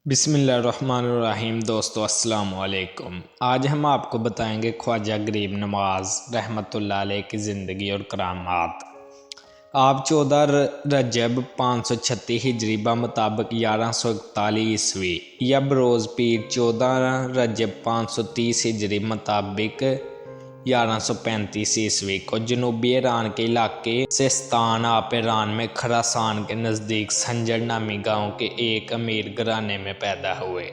بسم اللہ الرحمن الرحیم۔ دوستو السلام علیکم۔ آج ہم آپ کو بتائیں گے خواجہ غریب نواز رحمۃ اللہ علیہ کی زندگی اور کرامات۔ آپ 14 رجب 536 ہجری بمطابق 1141 عیسوی یا بروز پیر 14 رجب 530 ہجری مطابق 1135 عیسوی کو جنوبی ایران کے علاقے سیستان آپ ایران میں خراسان کے نزدیک سنجر نامی گاؤں کے ایک امیر گھرانے میں پیدا ہوئے۔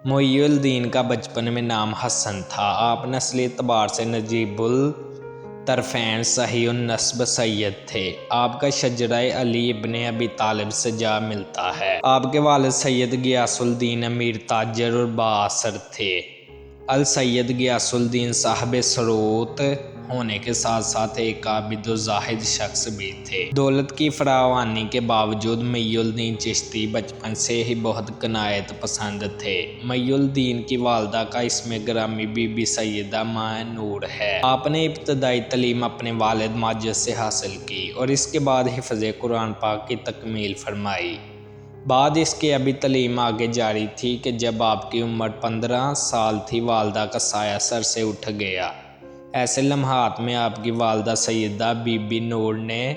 محی الدین کا بچپن میں نام حسن تھا۔ آپ نسلی اعتبار سے نجیب الطرفین صحیح النسب سید تھے۔ آپ کا شجرہ علی ابن ابی طالب سے جا ملتا ہے۔ آپ کے والد سید غیاث الدین امیر تاجر اور بااثر تھے۔ السید غیاث الدین صاحب ثروت ہونے کے ساتھ ساتھ ایک عابد و زاہد شخص بھی تھے۔ دولت کی فراوانی کے باوجود محی الدین چشتی بچپن سے ہی بہت قناعت پسند تھے۔ محی الدین کی والدہ کا اسم گرامی بی بی سیدہ ماء نور ہے۔ آپ نے ابتدائی تعلیم اپنے والد ماجد سے حاصل کی اور اس کے بعد حفظ قرآن پاک کی تکمیل فرمائی۔ بعد اس کی ابھی تعلیم آگے جاری تھی کہ جب آپ کی عمر 15 سال تھی والدہ کا سایہ سر سے اٹھ گیا۔ ایسے لمحات میں آپ کی والدہ سیدہ بی بی نور نے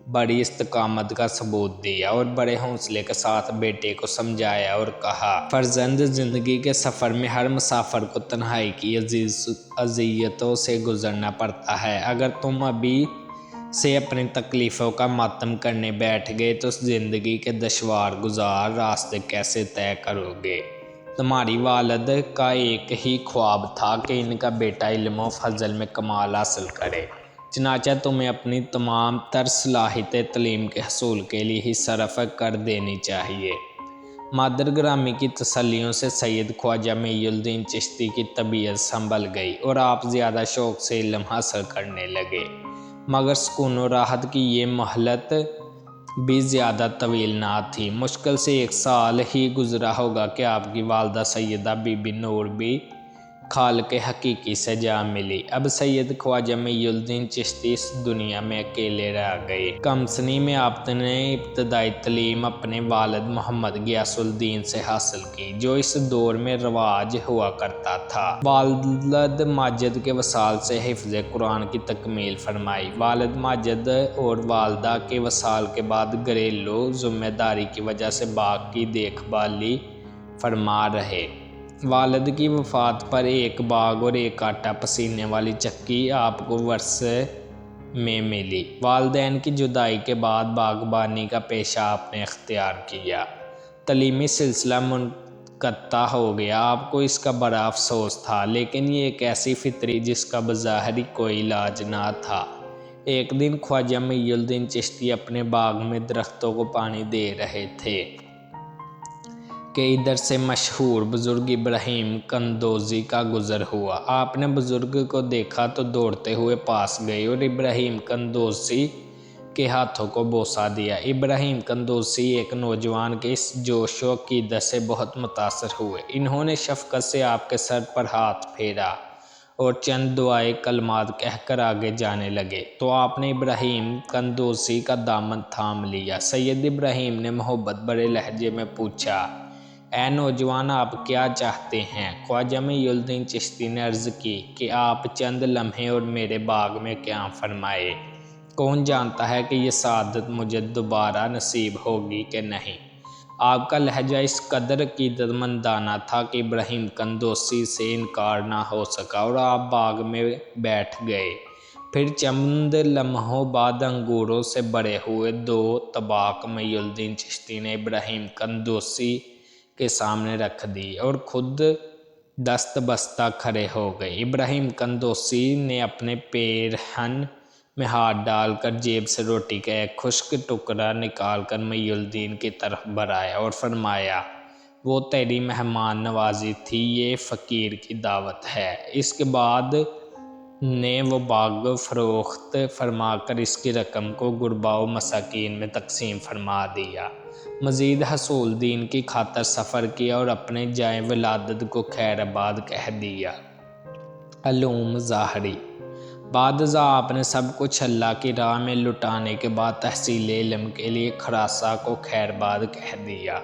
بڑی استقامت کا ثبوت دیا اور بڑے حوصلے کے ساتھ بیٹے کو سمجھایا اور کہا، فرزند، زندگی کے سفر میں ہر مسافر کو تنہائی کی اذیتوں سے گزرنا پڑتا ہے۔ اگر تم ابھی سے اپنی تکلیفوں کا ماتم کرنے بیٹھ گئے تو زندگی کے دشوار گزار راستے کیسے طے کرو گے؟ تمہاری والد کا ایک ہی خواب تھا کہ ان کا بیٹا علم و فضل میں کمال حاصل کرے، چنانچہ تمہیں اپنی تمام تر صلاحیتیں تعلیم کے حصول کے لیے ہی صرف کر دینی چاہیے۔ مادر گرامی کی تسلیوں سے سید خواجہ محی الدین چشتی کی طبیعت سنبھل گئی اور آپ زیادہ شوق سے علم حاصل کرنے لگے، مگر سکون و راحت کی یہ مہلت بھی زیادہ طویل نہ تھی۔ مشکل سے 1 سال ہی گزرا ہوگا کہ آپ کی والدہ سیدہ بی بی نور بھی خالق حقیقی سے جا ملی۔ اب سید خواجہ محی الدین چشتی اس دنیا میں اکیلے رہ گئے۔ کم سنی میں آپ نے ابتدائی تعلیم اپنے والد محمد غیاث الدین سے حاصل کی، جو اس دور میں رواج ہوا کرتا تھا۔ والد ماجد کے وصال سے حفظ قرآن کی تکمیل فرمائی۔ والد ماجد اور والدہ کے وصال کے بعد گھریلو ذمہ داری کی وجہ سے باغ کی دیکھ بھالی فرما رہے۔ والد کی وفات پر ایک باغ اور ایک آٹا پسینے والی چکی آپ کو ورثے میں ملی۔ والدین کی جدائی کے بعد باغبانی کا پیشہ آپ نے اختیار کیا۔ تعلیمی سلسلہ منقطع ہو گیا۔ آپ کو اس کا بڑا افسوس تھا، لیکن یہ ایک ایسی فطری جس کا بظاہر کوئی علاج نہ تھا۔ ایک دن خواجہ محی الدین چشتی اپنے باغ میں درختوں کو پانی دے رہے تھے کہ ادھر سے مشہور بزرگ ابراہیم قندوزی کا گزر ہوا۔ آپ نے بزرگ کو دیکھا تو دوڑتے ہوئے پاس گئے اور ابراہیم قندوزی کے ہاتھوں کو بوسہ دیا۔ ابراہیم قندوزی ایک نوجوان کے اس جوش و عقیدت سے بہت متاثر ہوئے۔ انہوں نے شفقت سے آپ کے سر پر ہاتھ پھیرا اور چند دعائے کلمات کہہ کر آگے جانے لگے تو آپ نے ابراہیم قندوزی کا دامن تھام لیا۔ سید ابراہیم نے محبت بھرے لہجے میں پوچھا، اے نوجوان، آپ کیا چاہتے ہیں؟ خواجہ محی الدین چشتی نے عرض کی کہ آپ چند لمحے اور میرے باغ میں قیام فرمائے۔ کون جانتا ہے کہ یہ سعادت مجھے دوبارہ نصیب ہوگی کہ نہیں۔ آپ کا لہجہ اس قدر عقیدت مندانہ تھا کہ ابراہیم قندوزی سے انکار نہ ہو سکا اور آپ باغ میں بیٹھ گئے۔ پھر چند لمحوں بعد انگوروں سے بھرے ہوئے 2 طباق محی الدین چشتی نے ابراہیم قندوزی کے سامنے رکھ دی اور خود دست بستہ کھڑے ہو گئے۔ ابراہیم قندوزی نے اپنے پیرہن میں ہاتھ ڈال کر جیب سے روٹی کا ایک خشک ٹکڑا نکال کر محی الدین کی طرف بڑھایا اور فرمایا، وہ تیری مہمان نوازی تھی، یہ فقیر کی دعوت ہے۔ اس کے بعد نے وہ باغ فروخت فرما کر اس کی رقم کو غربا و مساکین میں تقسیم فرما دیا۔ مزید حصول دین کی خاطر سفر کیا اور اپنے جائے ولادت کو خیر آباد کہہ دیا۔ علوم ظاہری۔ بعد ازاں آپ نے سب کچھ اللہ کی راہ میں لٹانے کے بعد تحصیل علم کے لیے خراساں کو خیر آباد کہہ دیا۔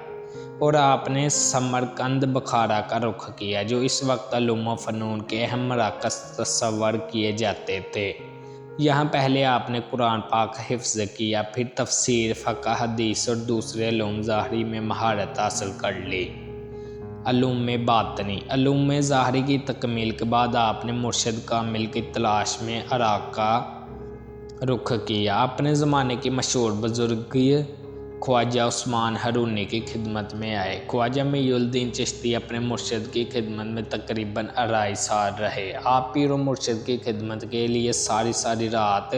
اور آپ نے سمرقند بخارا کا رخ کیا، جو اس وقت علوم و فنون کے اہم مراکز تصور کیے جاتے تھے۔ یہاں پہلے آپ نے قرآن پاک حفظ کیا، پھر تفسیر، فقہ، حدیث اور دوسرے علوم ظاہری میں مہارت حاصل کر لی۔ علوم باطنی: علوم ظاہری کی تکمیل کے بعد آپ نے مرشد کامل کی تلاش میں عراق کا رخ کیا۔ اپنے زمانے کی مشہور بزرگ خواجہ عثمان ہرونی کی خدمت میں آئے۔ خواجہ محی الدین چشتی اپنے مرشد کی خدمت میں تقریباً 2.5 سال رہے۔ آپ پیر و مرشد کی خدمت کے لیے ساری رات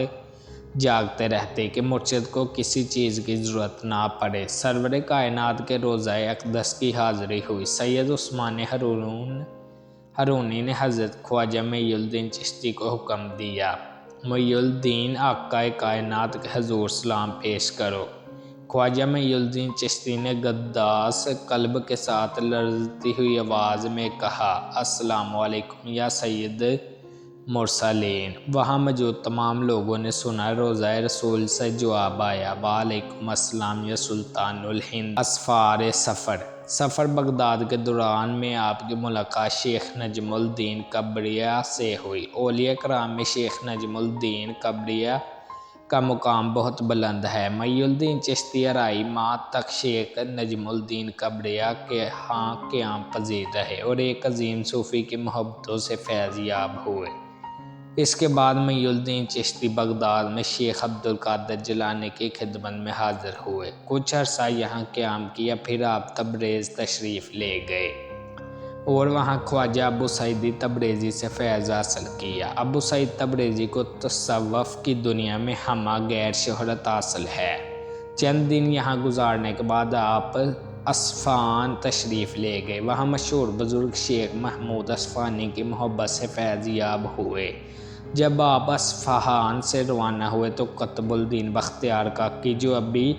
جاگتے رہتے کہ مرشد کو کسی چیز کی ضرورت نہ پڑے۔ سرور کائنات کے روضہ اقدس کی حاضری ہوئی۔ سید عثمان ہرونی نے حضرت خواجہ محی الدین چشتی کو حکم دیا، محی الدین آقا کائنات کے حضور سلام پیش کرو۔ خواجہ محی الدین چشتی نے گداس قلب کے ساتھ لرزتی ہوئی آواز میں کہا، السلام علیکم یا سید مرسلین۔ وہاں موجود تمام لوگوں نے سنا۔ روضہ رسول سے جواب آیا، وعلیکم السلام یا سلطان الہند۔ اسفار سفر بغداد کے دوران میں آپ کی ملاقات شیخ نجم الدین کبریہ سے ہوئی۔ اولیاء کرام میں شیخ نجم الدین کبریہ کا مقام بہت بلند ہے۔ محی الدین چشتی 2.5 ماہ تک شیخ نجم الدین کبریہ کے ہاں قیام پذیر رہے اور ایک عظیم صوفی کی محبتوں سے فیض یاب ہوئے۔ اس کے بعد محی الدین چشتی بغداد میں شیخ عبدالقادر جیلانی کی خدمت میں حاضر ہوئے۔ کچھ عرصہ یہاں قیام کیا، پھر آپ تبریز تشریف لے گئے اور وہاں خواجہ ابو سعید تبریزی سے فیض حاصل کیا۔ ابو سعید تبریزی کو تصوف کی دنیا میں ہمہ گیر شہرت حاصل ہے۔ چند دن یہاں گزارنے کے بعد آپ اصفہان تشریف لے گئے۔ وہاں مشہور بزرگ شیخ محمود اصفہانی کی محبت سے فیض یاب ہوئے۔ جب آپ اصفہان سے روانہ ہوئے تو قطب الدین بختیار کاکی، جو ابھی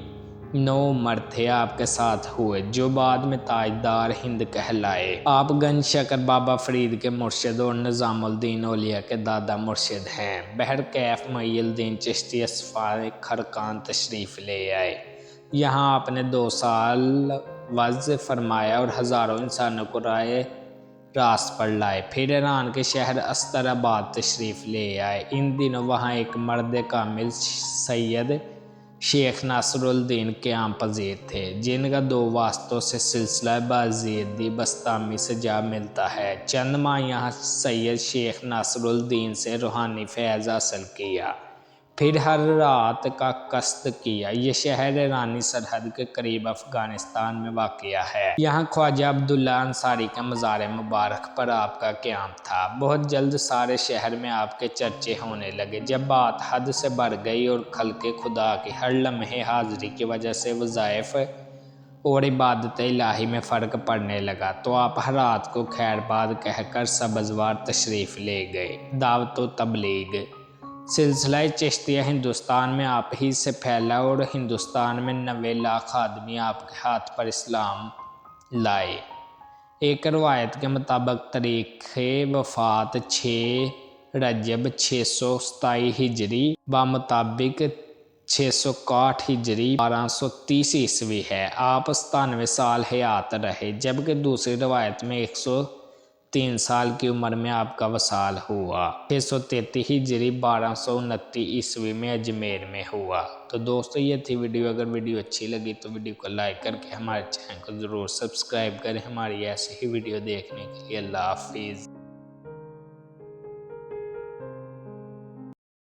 نوعمر تھے، آپ کے ساتھ ہوئے، جو بعد میں تاجدار ہند کہلائے۔ آپ گنج شکر بابا فرید کے مرشد اور نظام الدین اولیاء کے دادا مرشد ہیں۔ بہرکیف محی الدین چشتی اصفہان خرقان تشریف لے آئے۔ یہاں آپ نے 2 سال وعظ فرمایا اور ہزاروں انسانوں کو راہ راست پر لائے۔ پھر ایران کے شہر استراباد تشریف لے آئے۔ ان دنوں وہاں ایک مرد کامل سید شیخ ناصر الدین قیام پذیر تھے، جن کا 2 واسطوں سے سلسلہ بایزیدی بسطامی سے جا ملتا ہے۔ چند ماہ یہاں سید شیخ ناصر الدین سے روحانی فیض حاصل کیا، پھر ہر رات کا قصد کیا۔ یہ شہر ایرانی سرحد کے قریب افغانستان میں واقع ہے۔ یہاں خواجہ عبداللہ انصاری کے مزار مبارک پر آپ کا قیام تھا۔ بہت جلد سارے شہر میں آپ کے چرچے ہونے لگے۔ جب بات حد سے بڑھ گئی اور خلق خدا کی ہر لمحے حاضری کی وجہ سے وظائف اور عبادت الہی میں فرق پڑنے لگا تو آپ ہر رات کو خیر باد کہہ کر سبزوار تشریف لے گئے۔ دعوت و تبلیغ: سلسلہ چشتیہ ہندوستان میں آپ ہی سے پھیلا اور ہندوستان میں 90 لاکھ آدمی آپ کے ہاتھ پر اسلام لائے۔ ایک روایت کے مطابق تاریخ وفات 6 رجب 627 ہجری بمطابق 661 ہجری 1230 عیسوی ہے۔ آپ 97 سال حیات رہے، جبکہ دوسری روایت میں 103 سال کی عمر میں آپ کا وصال ہوا۔ 633 ہجری 1229 عیسوی میں اجمیر میں ہوا۔ تو دوستو یہ تھی ویڈیو۔ اگر ویڈیو اچھی لگی تو ویڈیو کو لائک کر کے ہمارے چینل کو ضرور سبسکرائب کریں۔ ہماری ایسی ہی ویڈیو دیکھنے کے لیے اللہ حافظ۔